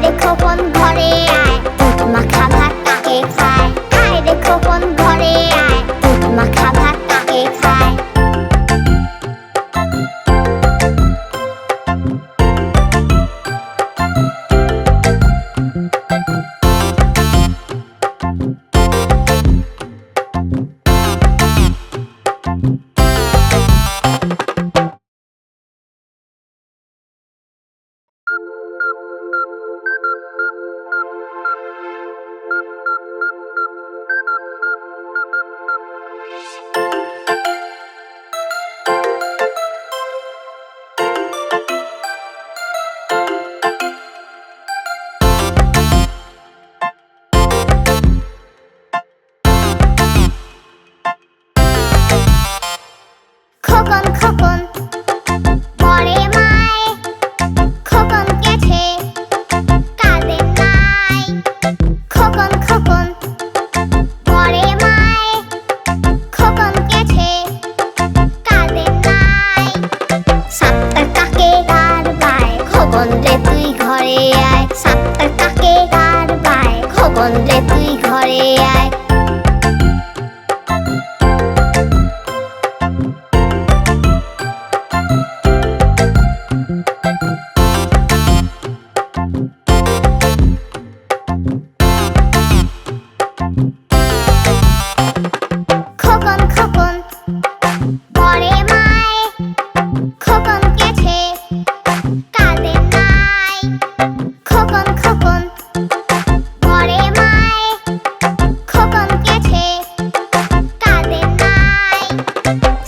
রে খোকন ঘরে আয়, দুধ মাখা ভাত কাকে খায়? আয় রে খোকন ঘরে আয়, দুধ মাখা ভাত কাকে খায়? খোকন খোকন পরে মায়, খোকন গেছে কাঁদে নাই। খোকন খোকন পরে মায়, খোকন গেছে কাঁদে নাই। সাপটার কাকে গার বায়, খোকন রে তুই ঘরে আয়। সাপটার কাকে গার বায়, খোকন রে তুই ঘরে আয়। খোকন খোকন পরে মায়, খোকন গেছে কাঁদে নাই। খোকন খোকন পরে মায়, খোকন গেছে কাঁদে নাই।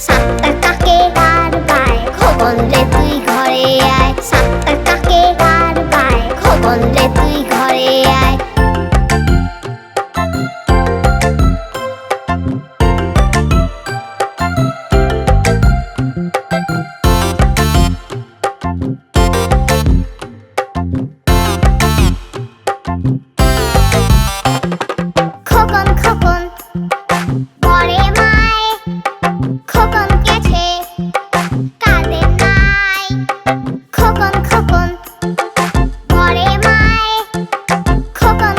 সাপটার কাকে গার বায়, খোকন রে তুই ঘরে আয়। সাপটার কাকে গার বায়, খোকন রে তুই ঘরে আয়। খোকন খোকন পরে মায়, খোকন গেছে কাঁদে নাই। খোকন খোকন পরে মায়, খোকন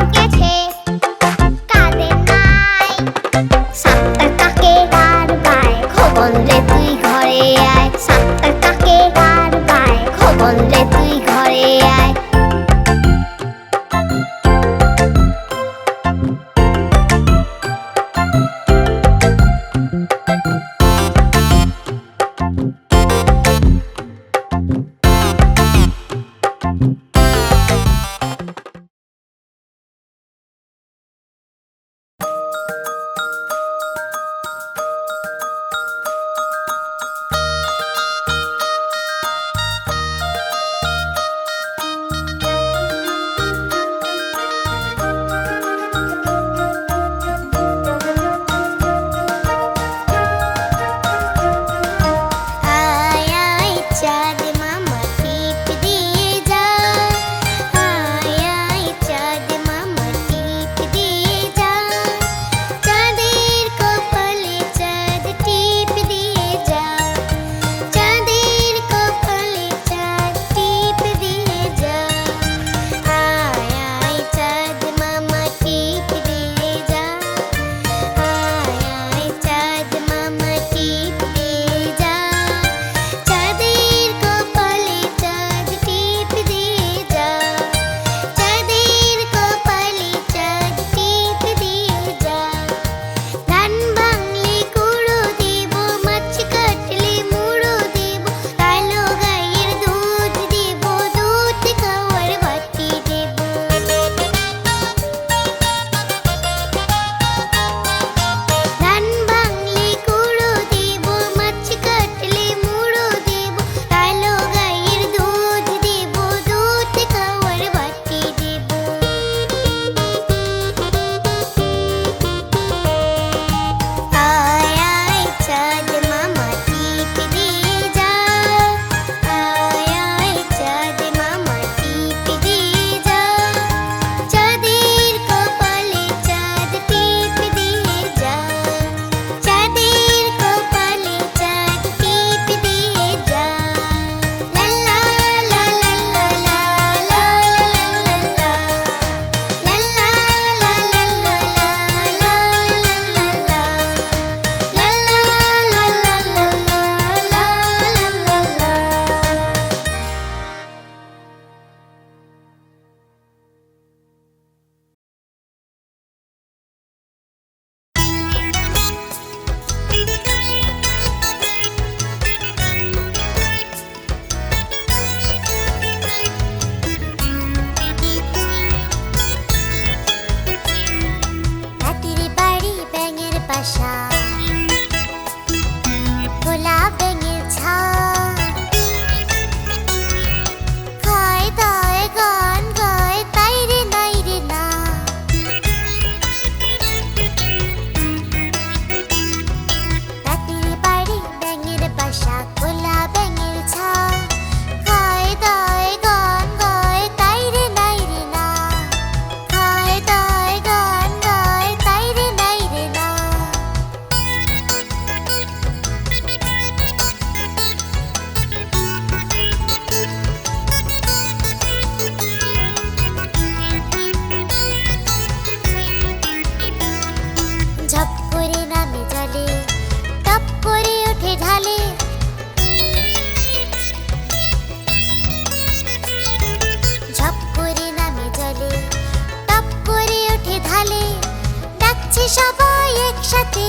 সবাই একসাথে,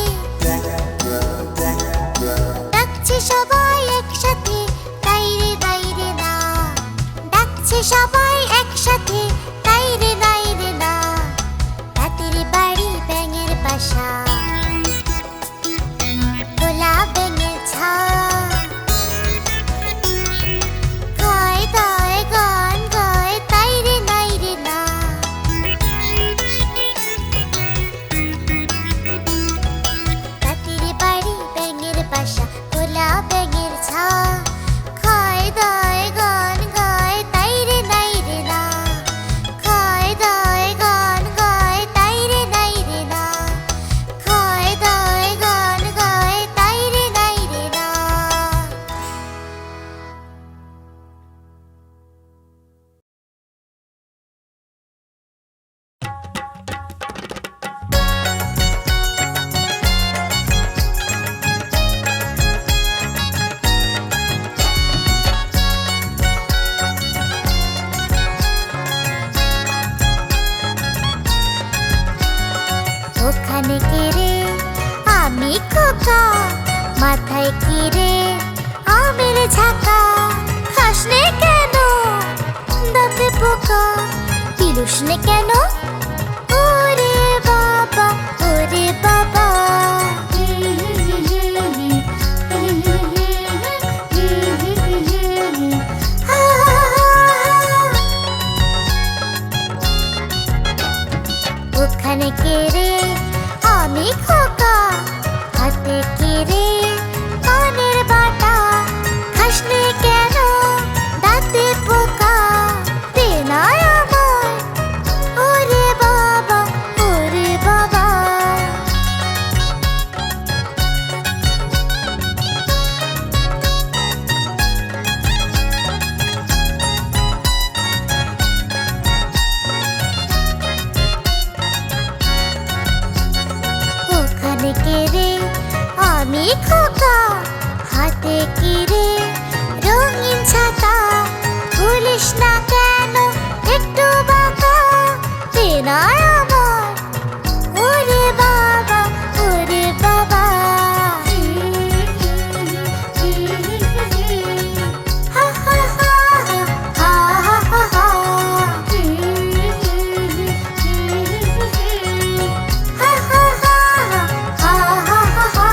ডাকছে সবাই একসাথে, তাইরে দাইরে না। ডাকছে সবাই একসাথে, তাইরে দাইরে না। রাতের বাড়ি ব্যাঙের বাসা, খোলা ব্যাঙের ছা। খায় দায় গান গায়, তাইরে নাইরে না। রাতের বাড়ি ব্যাঙের বাসা, খোলা ব্যাঙের ছা। খায় দায় গান গায়, তাইরে নাইরে না। খায় দায় গান গায়, তাইরে নাইরে না। খায় দায় গান গায়, তাইরে নাইরে না। ওখানে কে রে? আমি খোকা। মাথায় কি রে? আমের ঝাঁকা। হাসলে কেন? দাঁতে পোকা। তিলুসনে কেন? ওরে বাবা, ওরে বাবা। ওখানে কে রে? আমি খোকা। হাতে কি রে? পানের বাটা। খাসনে কেন? দাঁতে পোকা। দে না আমায়। ওরে বাবা, ওরে বাবা। ওখানে কে রে? আমি খোকা। হাতে কি রে? রঙিন ছাতা। ভুলিস না কেন একটু বাঁকা। দে না আমায়। ওরে বাবা, ওরে বাবা। হা হা হা হা হা হা হা। হা হা হা হা হা হা হা।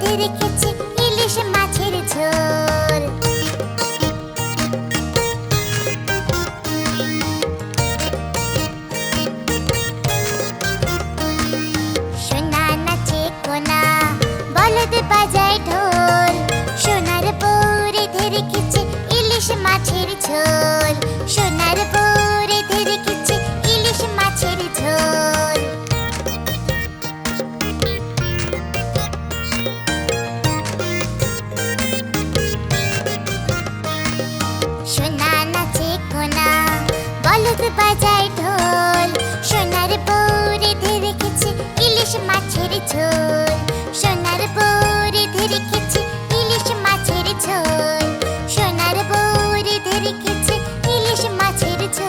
রেঁধে রেখেছে ইলিশ মাছের ঝোল। সোনা নাচে কোনা, বলদ বাজায় ঢোল, সোনার বউ রেঁধে রেখেছে ইলিশ মাছের ঝোল। সোনার বউ রেঁধে রেখেছে ইলিশ মাছের ঝোল। সোনা নাচে কোনা, বলদ বাজায় ঢোল, সোনার বউ রেঁধে রেখেছে ইলিশ মাছের ঝোল। সোনার বউ রেঁধে রেখেছে ইলিশ মাছের ঝোল। সোনার বউ রেঁধে রেখেছে ইলিশ মাছের ঝোল।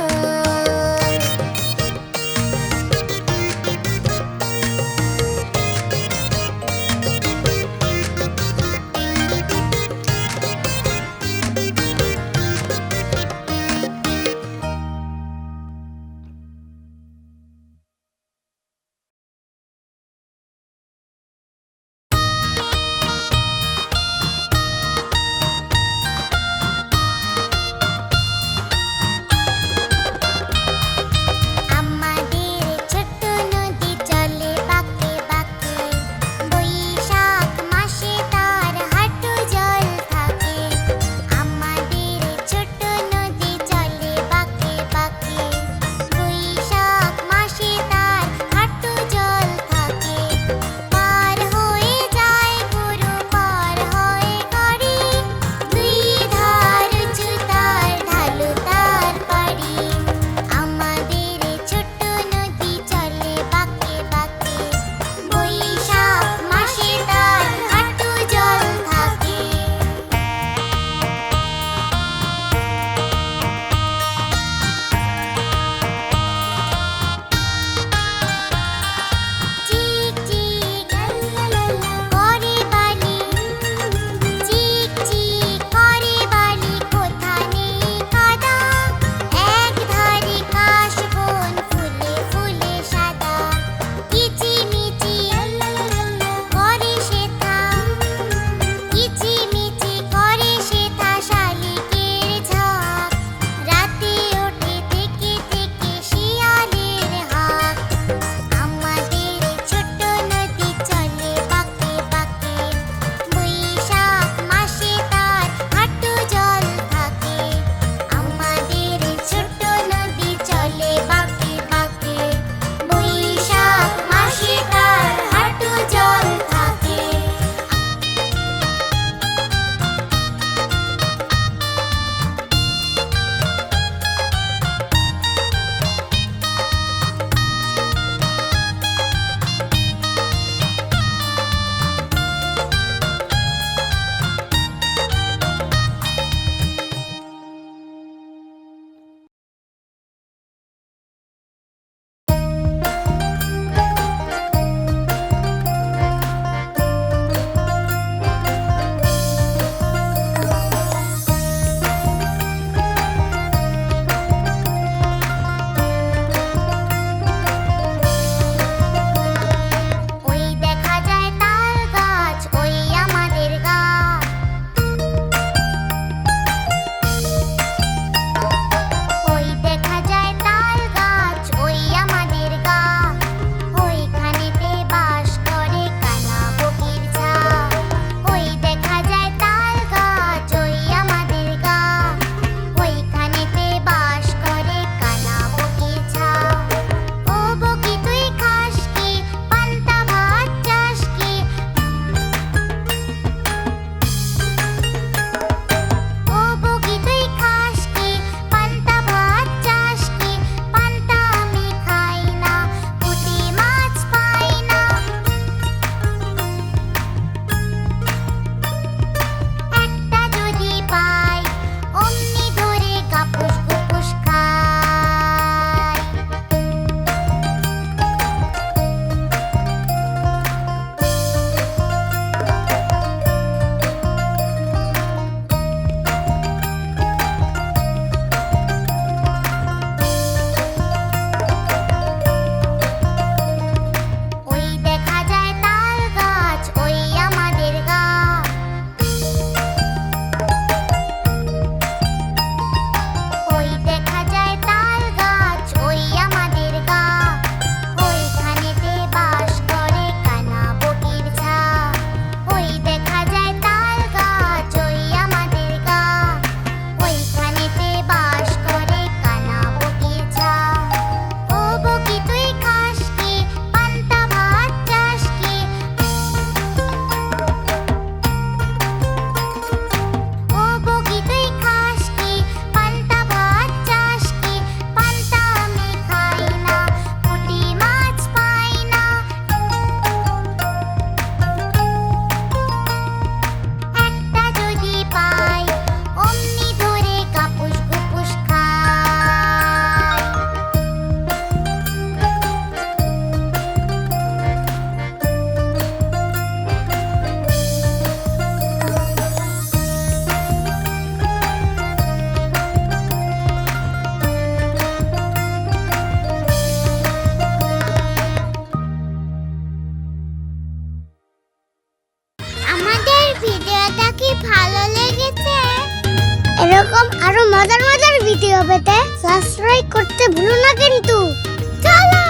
ভিডিওটা কি ভালো লেগেছে? এরকম আরো মজার মজার ভিডিও পেতে সাবস্ক্রাইব করতে ভুলো না কিন্তু। চলো।